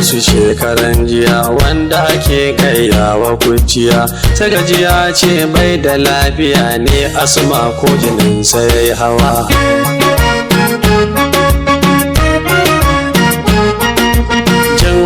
su shekaran jiya wanda ake kaiyawa kuciya ta gajiya ce bai da lafiya ne asma ko jininsa ya yi hawa.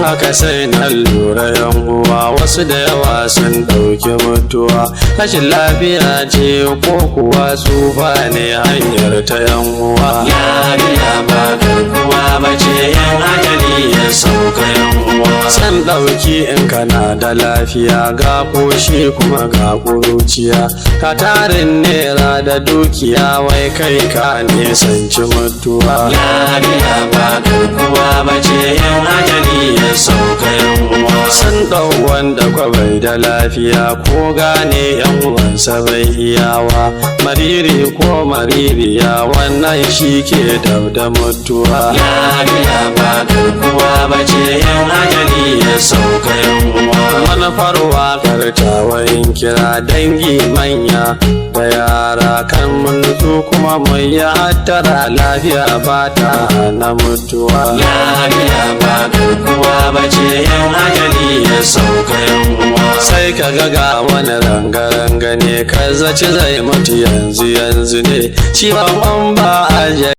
Haka sai na lura yan uwa wasu da yawa sun ɗauki mutuwa rashin lafiya ce ko kuwa tsufa ne hanyar ta yan uwa. Lafiya ba garkuwa ba ce yan ajali ya sauka yan uwa. San ɗauki in kana da lafiya ga koshi kuma ga ƙuruciya ka tarin nera da dukiya wai kai ka nisanci mutuwa. Lafiya ba garkuwa ba ce yan ajali ya sauka yan uwa. Sun ɗau wanda kwabai da lafiya ko gane yan uwansa bai iyawa mariri ko maririya wannan shi ke da mutuwa. Lafiya ba garkuwa ba ce yan ajali ya sauka yan uwa. Manufar waƙar tawayin kira dangi manya da yara kan mulku kuma mai ya hattara lafiya ba ta na mutuwa. Lafiya ba garkuwa ba ce yan ajali ya sauka yan uwa. Sai ka ga wani ranga-ranga ne ka zaci zai mutu yanzu ne shi ba a